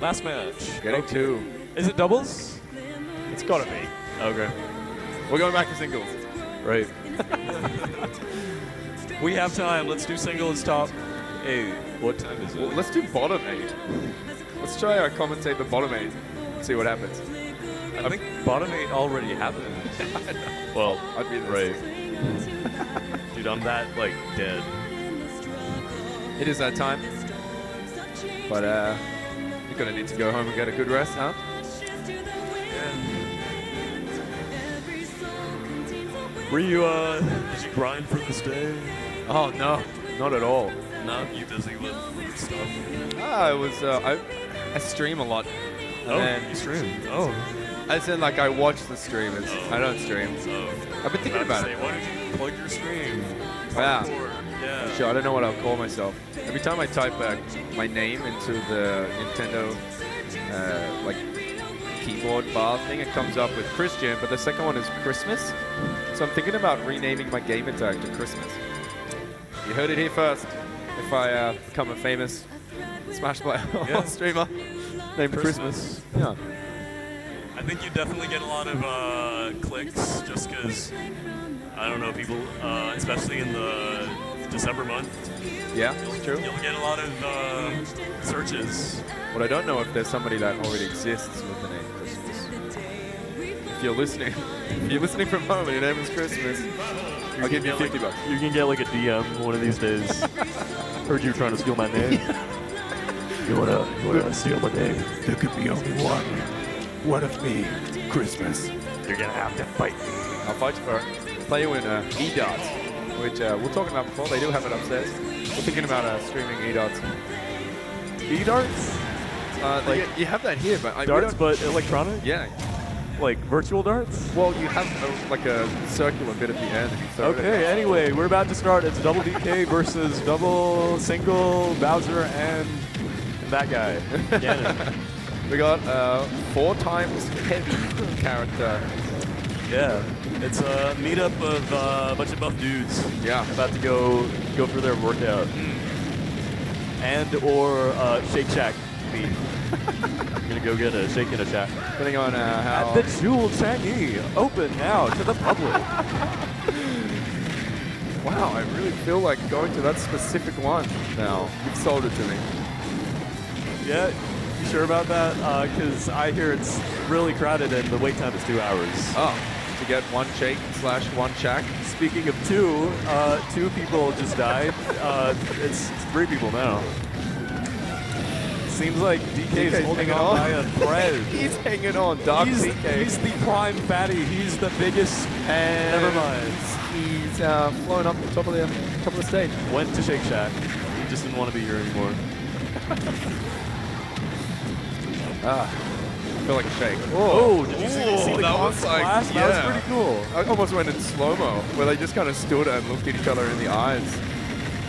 Last match. Getting two. Is it doubles? It's gotta be. Okay. We're going back to singles. Right. We have time. Let's do singles top 8. What time is Well, it? let's do bottom 8. Let's try commentate the bottom 8. See what happens. I think bottom 8 already happened. Well, I'd be this. right. Dude, I'm that, like, dead. It is that time. But you're gonna need to go home and get a good rest, huh? Were you, did you grind for this day? Oh no, not at all. No, you busy with stuff? I was I stream a lot. Oh, you stream? Oh. I said like I watch the streamers. I don't stream. Oh. I've been thinking about it. Why don't you plug your stream? Yeah. Yeah. Sure, I don't know what I'll call myself. Every time I type my name into the Nintendo like keyboard bar thing, it comes up with Christian, but the second one is Christmas. So I'm thinking about renaming my gamer tag to Christmas. You heard it here first. If I become a famous Smash player or streamer named Christmas. Yeah. I think you definitely get a lot of clicks just because, I don't know, people, especially in the December month. Yeah, it's true. You'll get a lot of searches. But I don't know if there's somebody that already exists with the name Christmas. If you're listening from home and your name is Christmas, I'll give you $50. You can get like a DM one of these days. Heard you trying to steal my name. You wanna steal my name? There could be only one. One of me, Christmas. You're gonna have to fight me. I'll fight you for it. Play you in E-Darts, which we're talking about before. They do have it upstairs. We're thinking about streaming E-Darts. E-darts? Like, you have that here, but Darts, but electronic? Yeah. Like virtual darts? Well, you have like a circular bit at the end. And you throw it Okay, anyway, we're about to start. It's double DK versus double single Bowser and that guy, Ganon. We got 4 times heavy character. Yeah, it's a meetup of a bunch of buff dudes. Yeah. About to go for their workout. And or Shake Shack meet. I'm gonna go get a Shake and a Shack. Depending on how... At the Jewel Changi, open now to the public. Wow, I really feel like going to that specific one now. You've sold it to me. Yeah, you sure about that? Because I hear it's really crowded and the wait time is 2 hours. Oh, to get 1 Shake / 1 Shack. Speaking of 2 people just died. It's 3 people now. Seems like DK is holding on by a thread. He's hanging on, Dark DK. He's the prime fatty. He's the biggest. And never mind. He's flown up the top of the stage. Went to Shake Shack. He just didn't want to be here anymore. I feel like a shake. Oh, did you see the that was like, class? yeah. That was pretty cool. I almost went in slow-mo, where they just kind of stood and looked at each other in the eyes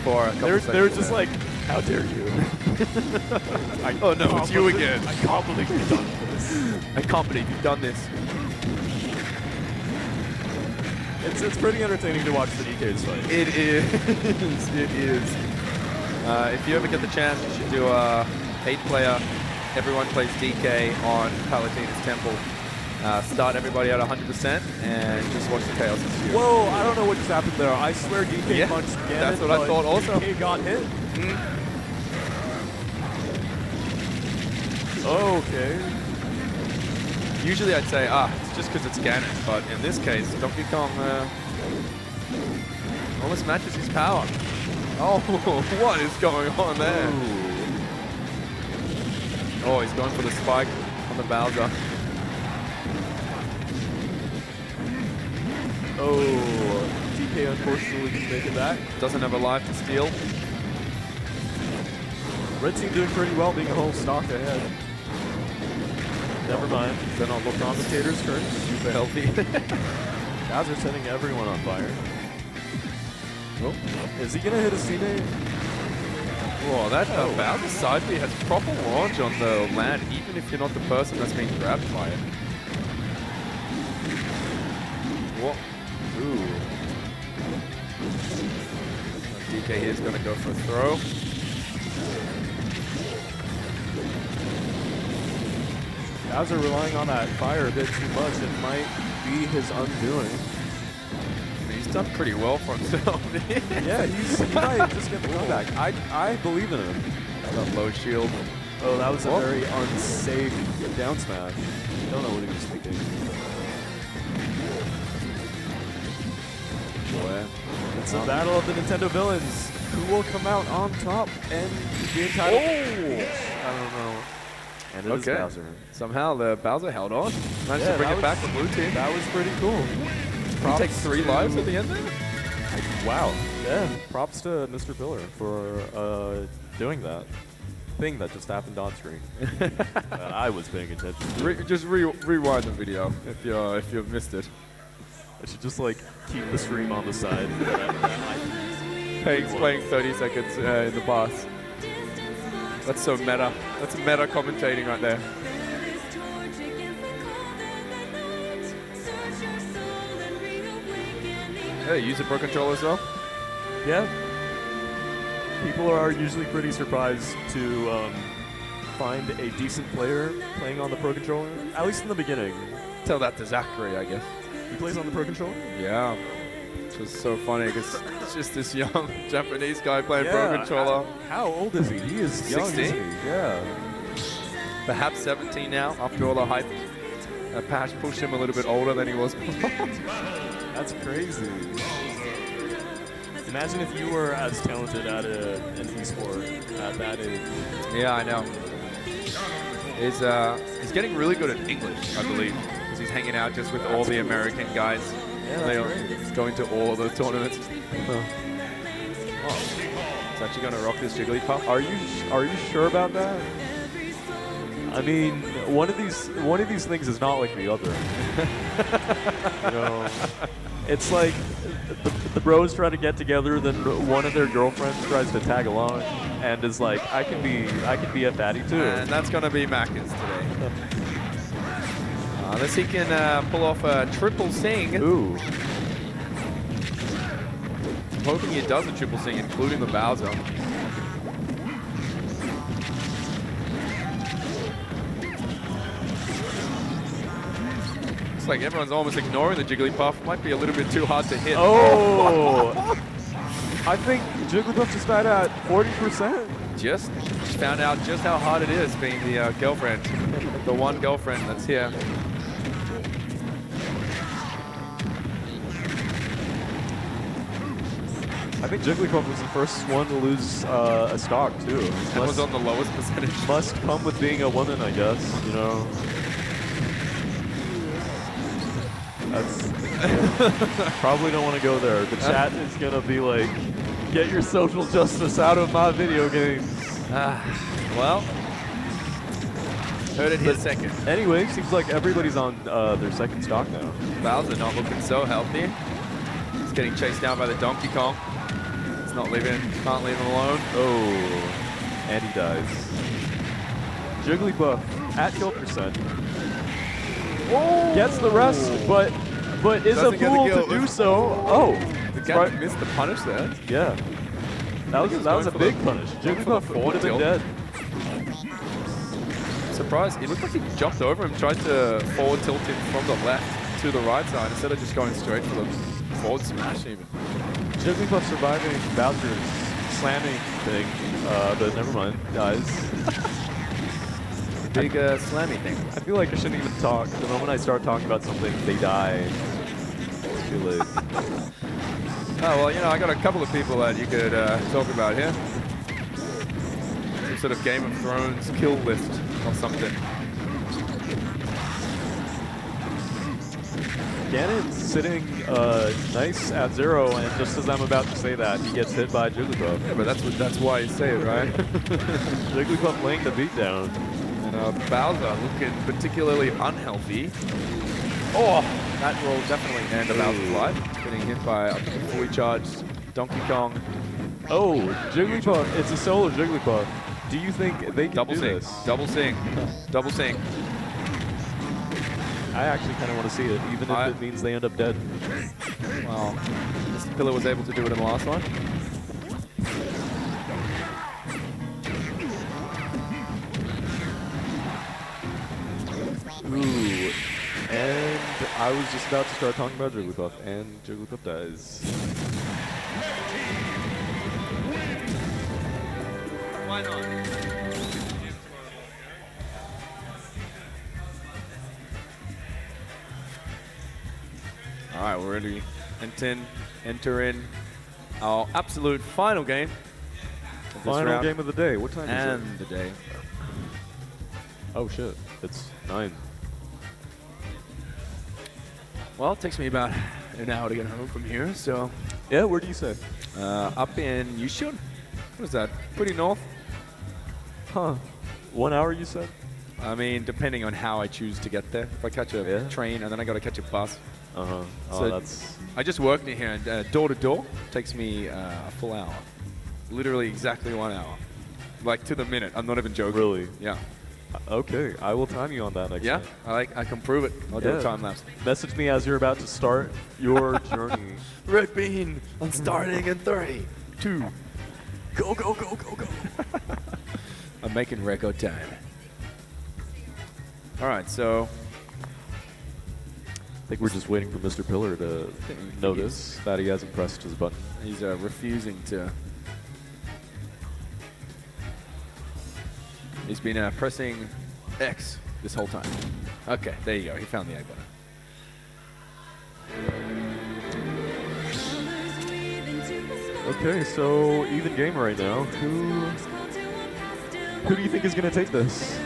for a couple seconds. They were just like, how dare you? Oh no, it's you again. I can't believe you've done this. I can't believe you've done this. It's pretty entertaining to watch the DKs fight. It is. It is. If you ever get the chance, you should do a 8-player. Everyone plays DK on Palutena's Temple. Start everybody at 100% and just watch the chaos ensue. Whoa, I don't know what just happened there. I swear DK punched Ganon. That's what I thought also. DK got hit. Okay. Usually I'd say, it's just because it's Ganon, but in this case, Donkey Kong almost matches his power. Oh, what is going on there? Ooh. Oh, he's going for the spike on the Bowser. Oh, DK unfortunately didn't make it back. Doesn't have a life to steal. Red team doing pretty well, being a whole stock ahead. Never mind. Then I'll look commentator's turn. Super healthy. Bowser's setting everyone on fire. Oh. Is he gonna hit a C-nade? Oh, that Bowser side B has proper launch on the land, even if you're not the person that's being grabbed by it. Whoa. Ooh. DK here is going to go for a throw. Bowser relying on that fire a bit too much. It might be his undoing. He's done pretty well for himself. Yeah, he might just get the comeback. I believe in him. Got low shield. Oh, that was a very unsafe down smash. Don't know what he was thinking. It's a battle of the Nintendo villains. Who will come out on top and be entitled? I don't know. And it is Bowser. Somehow the Bowser held on. Managed to bring it back for blue team. That was pretty cool. He takes 3 lives at the end there? Wow. Yeah, props to MrPillar for doing that thing that just happened on screen. That I was paying attention to. Rewind the video if you've missed it. I should just like keep the stream on the side. Hey, he's playing 30 seconds in the boss. That's so meta. That's meta commentating right there. Hey, use a Pro Controller as well? Yeah. People are usually pretty surprised to find a decent player playing on the Pro Controller, at least in the beginning. Tell that to Zachary, I guess. He plays on the Pro Controller? Yeah. Which was so funny because it's just this young Japanese guy playing Pro Controller. How old is he? He is young, 16? isn't he? Yeah. Perhaps 17 now after all the hype. Patch pushed him a little bit older than he was before. That's crazy. Imagine if you were as talented at an esport at that age. Yeah, I know. He's getting really good at English, I believe, because he's hanging out just with all the American guys. Yeah, They're going to all of the tournaments. Oh, he's actually going to rock this Jigglypuff. Are you sure about that? I mean, one of these things is not like the other. You know, it's like the bros try to get together, then one of their girlfriends tries to tag along, and is like, I can be a fatty too. And that's going to be Marcane's today. Unless he can pull off a triple sing. Ooh. I'm hoping he does a triple sing, including the Bowser. Looks like everyone's almost ignoring the Jigglypuff. Might be a little bit too hard to hit. Oh! I think Jigglypuff just died at 40%. Just found out just how hard it is being the girlfriend. The one girlfriend that's here. I think Jigglypuff was the first one to lose a stock too. And was on the lowest percentage. Must come with being a woman, I guess. You know. That's probably don't want to go there. The chat is gonna be like, "Get your social justice out of my video games." Well, heard it hit second. Anyway, seems like everybody's on their second stock now. Bowser not looking so healthy. He's getting chased down by the Donkey Kong. He's not leaving, can't leave him alone. Oh, and he dies. Jigglypuff at kill percent. Oh! Gets the rest, but is a fool to do so. Oh, the guy missed the punish there. Yeah, that was a big punish. Jigglypuff would have been dead. Surprised. It looked like he jumped over him, tried to forward tilt him from the left to the right side instead of just going straight for the forward smash even. Jigglypuff surviving Bowser's slamming thing, but never mind, dies. Big slammy thing. I feel like I shouldn't even talk. The moment I start talking about something, they die. It's too late. Oh, well, you know, I got a couple of people that you could talk about here. Some sort of Game of Thrones kill list or something. Ganon's sitting nice at 0, and just as I'm about to say that, he gets hit by Jigglypuff. Yeah, but that's why you say it, right? Jigglypuff laying the beat down. And Bowser looking particularly unhealthy. Oh, that will definitely end Bowser's life. Getting hit by, I think, a fully charged Donkey Kong. Oh, Jigglypuff. It's a solo Jigglypuff. Do you think they can do this? Double sing. Double sing. I actually kind of want to see it, even if it means they end up dead. Well, MrPillar was able to do it in the last one. I was just about to start talking about Jigglypuff, and Jigglypuff dies. Why not? All right, we're ready to enter in our absolute final game. Of this Final round game of the day. What time is it? and the day. Oh shit, it's 9. Well, it takes me about an hour to get home from here, so Yeah, where do you say? up in Yushun. What is that? Pretty north. Huh. 1 hour, you said? I mean, depending on how I choose to get there. If I catch a Yeah. train and then I got to catch a bus. Uh-huh. Oh, So that's... I just work near here, and door to door takes me a full hour. Literally exactly 1 hour. Like to the minute. I'm not even joking. Really? Yeah. Okay, I will time you on that next Yeah, time. I can prove it. I'll do a time lapse. Message me as you're about to start your journey. Red bean, I'm starting in 3, 2. Go, go, go, go, go. I'm making record time. All right, so I think we're just waiting for MrPillar to notice that he hasn't pressed his button. he's refusing to. He's been pressing X this whole time. Okay, there you go. He found the A button. Okay, so even game right now. Who do you think is going to take this?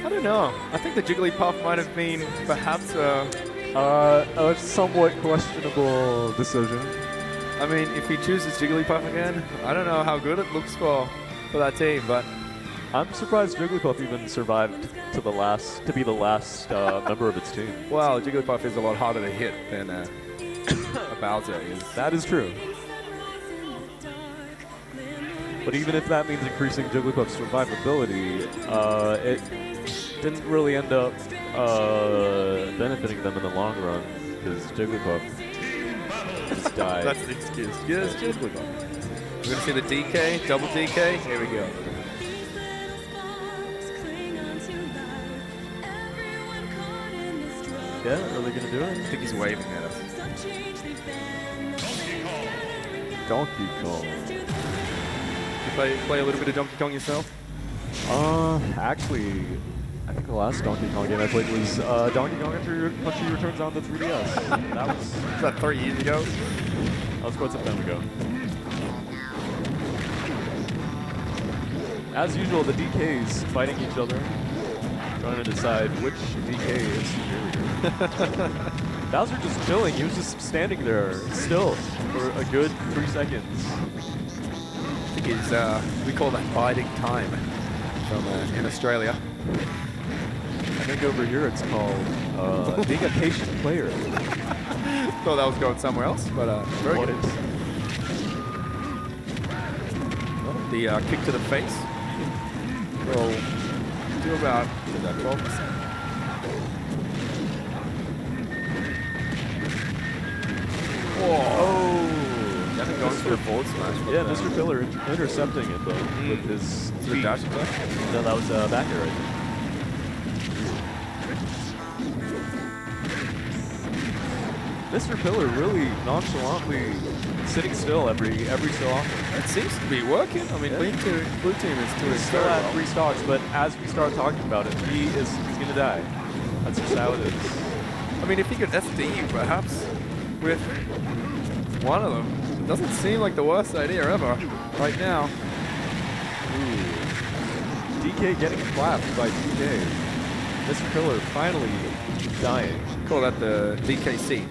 I don't know. I think the Jigglypuff might have been perhaps A somewhat questionable decision. I mean, if he chooses Jigglypuff again, I don't know how good it looks for that team, but I'm surprised Jigglypuff even survived to be the last member of its team. well, Jigglypuff is a lot harder to hit than a Bowser is. That is true. But even if that means increasing Jigglypuff's survivability, it didn't really end up benefiting them in the long run because Jigglypuff just died. That's the excuse. Yes, Jigglypuff. We're gonna see the DK, double DK. Here we go. Yeah, are they gonna do it? I think he's waving at us. Donkey Kong. You play a little bit of Donkey Kong yourself? Actually, I think the last Donkey Kong game I played was Donkey Kong Country Returns on the 3DS. That was about 3 years ago. quite some time ago. As usual, the DKs fighting each other, trying to decide which DK is superior. Bowser just chilling. He was just standing there still for a good 3 seconds. I think he's, we call that biding time from in Australia. I think over here it's called being a patient player. Thought that was going somewhere else, but very What good. is? The kick to the face will do about 12%. Oh! I think going for a forward smash. Yeah, MrPillar intercepting it though with his The feet. dash attack. No, that was back air, I think. MrPillar really nonchalantly sitting still every so often. It seems to be working. I mean, Yeah. blue team is doing He's still very at well. 3 stocks, but as we start talking about it, he's gonna die. That's just how it is. I mean, if he could SD perhaps with one of them, it doesn't seem like the worst idea ever right now. DK getting clapped by DK. MrPillar finally dying. Call that the DKC.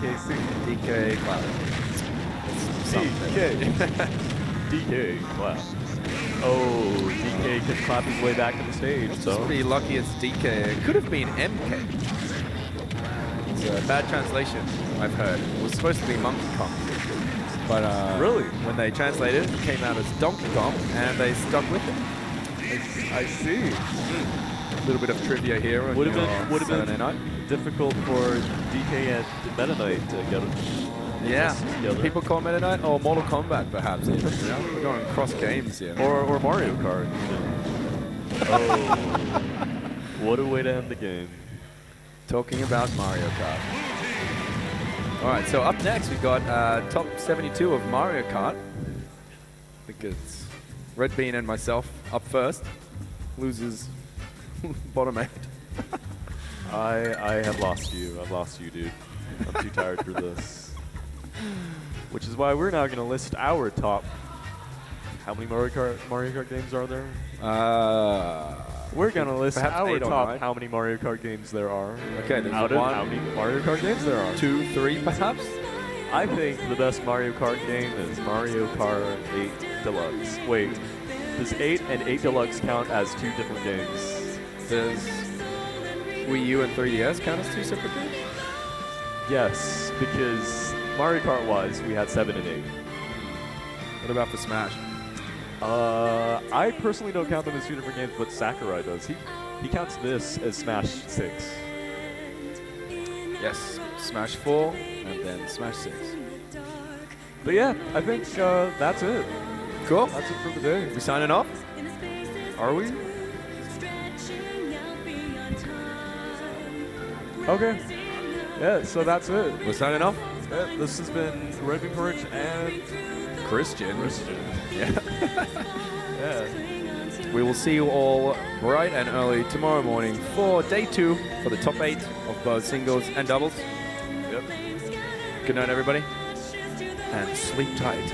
DKC. DK cloud. DK. DK clap. Oh, DK can clap his way back to the stage. It's So pretty lucky it's DK. It could have been MK. It's a bad translation, I've heard. It was supposed to be Monkey Kong. But Really? when they translated it, it came out as Donkey Kong, and they stuck with it. I see. A little bit of trivia here. on Would have your been Saturday night. difficult for DK and Meta Knight to get it. Yeah, together. people call Meta Knight or Mortal Kombat perhaps. You know, we're going cross games here. Or Mario Kart. Oh, what a way to end the game. Talking about Mario Kart. All right, so up next we got top 72 of Mario Kart. I think it's Red Bean and myself up first. Losers bottom 8. I have lost you. I've lost you, dude. I'm too tired for this. Which is why we're now going to list our top. How many Mario Kart games are there? We're going to list our 8 or top 9. how many Mario Kart games there are. Okay, there's Out of one, how many Mario Kart games there are. 2, 3 perhaps? I think the best Mario Kart game is Mario Kart 8 Deluxe. Wait, does 8 and 8 Deluxe count as 2 different games? Does Wii U and 3DS count as 2 separate games? Yes, because Mario Kart wise, we had 7 and 8. What about for Smash? I personally don't count them as 2 different games, but Sakurai does. He counts this as Smash 6. Yes, Smash 4 and then Smash 6. But yeah, I think that's it. Cool. That's it for the day. We signing off? Are we? Okay. Yeah, so that's it. We're signing off? Yeah, this has been Red Bean Porridge and Christian. Yeah. yeah. We will see you all bright and early tomorrow morning for day 2 for the top 8 of both singles and doubles. Yep. Good night, everybody, and sleep tight.